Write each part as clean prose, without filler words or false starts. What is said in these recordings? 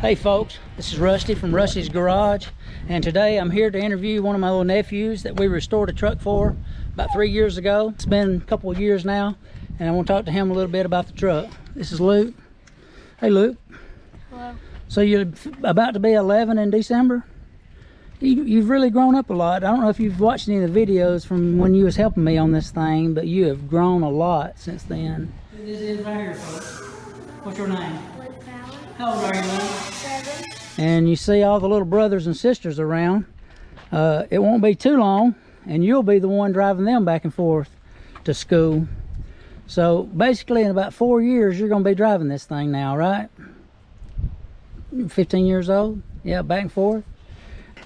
Hey folks, this is Rusty from Rusty's Garage, and today I'm here to interview one of my little nephews that we restored a truck for about 3 years ago. It's been a couple of years now, and I want to talk to him a little bit about the truck. This is Luke. Hey Luke. Hello. So you're about to be 11 in December? You've really grown up a lot. I don't know if you've watched any of the videos from when you was helping me on this thing, but you have grown a lot since then. This is right here, folks. What's your name? How old are you, Luke? 7. And you see all the little brothers and sisters around. It won't be too long and you'll be the one driving them back and forth to school. So basically in about 4 years you're going to be driving this thing now, right? 15 years old? Yeah, back and forth.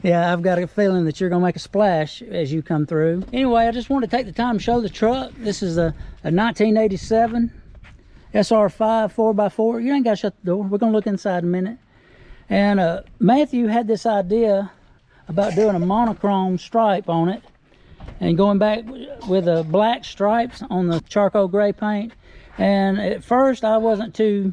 Yeah, I've got a feeling that you're going to make a splash as you come through. Anyway, I just want to take the time to show the truck. This is a 1987 SR5 4x4. You ain't got to shut the door. We're going to look inside in a minute. And Matthew had this idea about doing a monochrome stripe on it and going back with the black stripes on the charcoal gray paint. And at first I wasn't too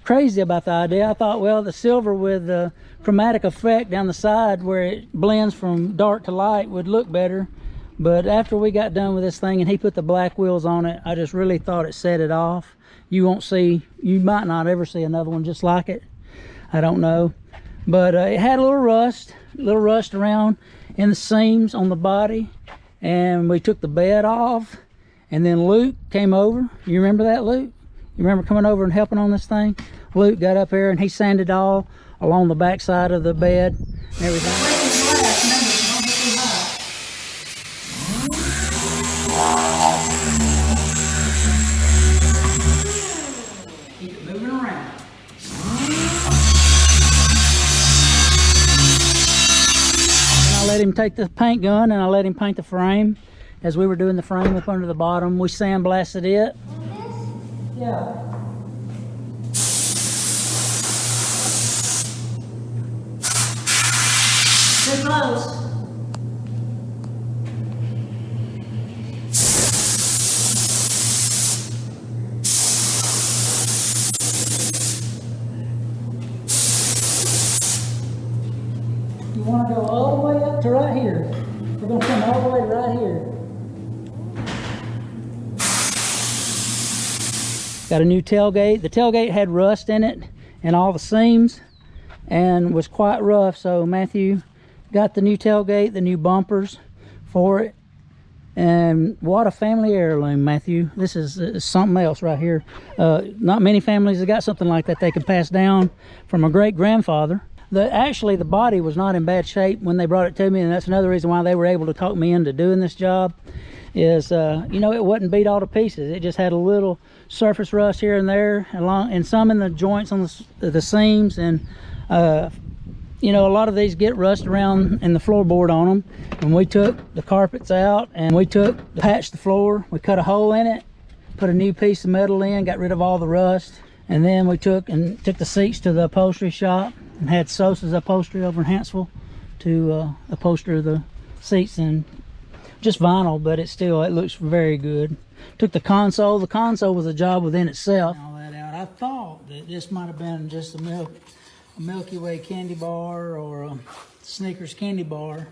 crazy about the idea. I thought, well, the silver with the chromatic effect down the side where it blends from dark to light would look better. But after we got done with this thing and he put the black wheels on it, I just really thought it set it off. You might not ever see another one just like it. I don't know. But it had a little rust around in the seams on the body. And we took the bed off. And then Luke came over. You remember that, Luke? You remember coming over and helping on this thing? Luke got up here and he sanded all along the back side of the bed and everything. I let him take the paint gun and I let him paint the frame. As we were doing the frame up under the bottom, we sandblasted it. Yeah. Too close. You want to go all the way up to right here. We're going to come all the way to right here. Got a new tailgate. The tailgate had rust in it and all the seams and was quite rough. So Matthew got the new tailgate, the new bumpers for it. And what a family heirloom, Matthew. This is something else right here. Not many families have got something like that they can pass down from a great-grandfather. Actually, the body was not in bad shape when they brought it to me, and that's another reason why they were able to talk me into doing this job. Is you know, it wasn't beat all to pieces. It just had a little surface rust here and there, and some in the joints on the seams, and you know, a lot of these get rust around in the floorboard on them. And we took the carpets out and we patched the floor. We cut a hole in it, put a new piece of metal in, got rid of all the rust, and then we took the seats to the upholstery shop and had Sosa's Upholstery over in Huntsville to upholster the seats in just vinyl, but it looks very good. Took the console was a job within itself. All that out. I thought that this might have been just a Milky Way candy bar or a Snickers candy bar,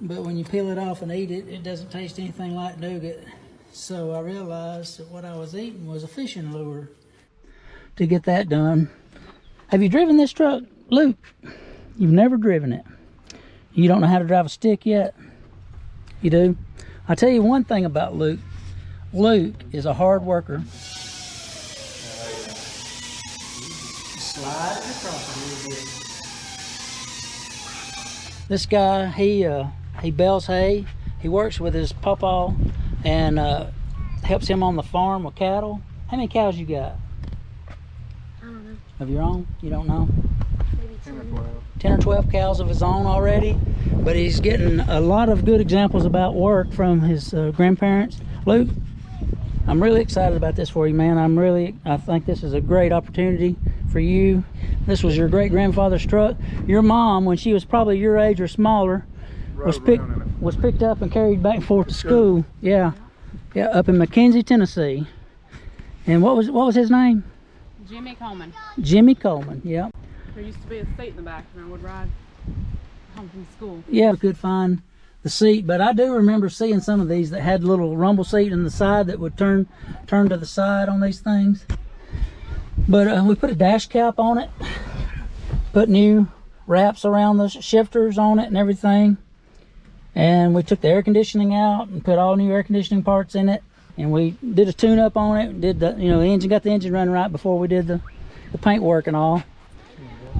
but when you peel it off and eat it, it doesn't taste anything like nougat. So I realized that what I was eating was a fishing lure. To get that done, have you driven this truck, Luke? You've never driven it. You don't know how to drive a stick yet? You do? I'll tell you one thing about Luke. Luke is a hard worker. Slide it across a little bit. This guy, he bales hay. He works with his pawpaw and helps him on the farm with cattle. How many cows you got? I don't know. Of your own? You don't know? Maybe 10 or 12. 10 or 12 cows of his own already. But he's getting a lot of good examples about work from his grandparents. Luke, I'm really excited about this for you, man. I think this is a great opportunity for you. This was your great-grandfather's truck. Your mom, when she was probably your age or smaller, was picked up and carried back and forth to school. Yeah, up in McKenzie, Tennessee. And what was his name? Jimmy Coleman. Jimmy Coleman, yeah. There used to be a seat in the back and I would ride home from school. Yeah, we could find the seat, but I do remember seeing some of these that had a little rumble seat in the side that would turn to the side on these things. But we put a dash cap on it, put new wraps around the shifters on it and everything, and we took the air conditioning out and put all new air conditioning parts in it, and we did a tune up on it, did the, you know, the engine, got the engine running right before we did the paint work and all.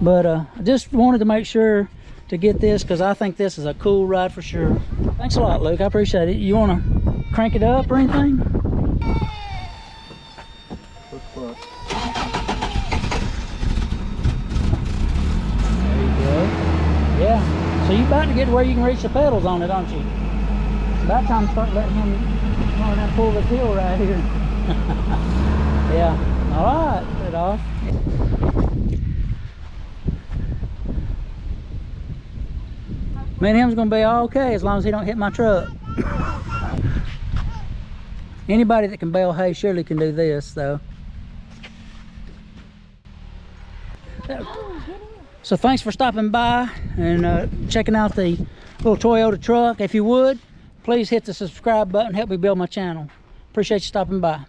But I just wanted to make sure to get this because I think this is a cool ride for sure. Thanks a lot, Luke. I appreciate it. You want to crank it up or anything? There you go. Yeah. So you're about to get to where you can reach the pedals on it, aren't you? It's about time to start letting him learn how to pull this hill right here. Yeah. All right. Put it off. Me and him's gonna be all okay as long as he don't hit my truck. Anybody that can bale hay surely can do this, though. So thanks for stopping by and checking out the little Toyota truck. If you would, please hit the subscribe button, help me build my channel. Appreciate you stopping by.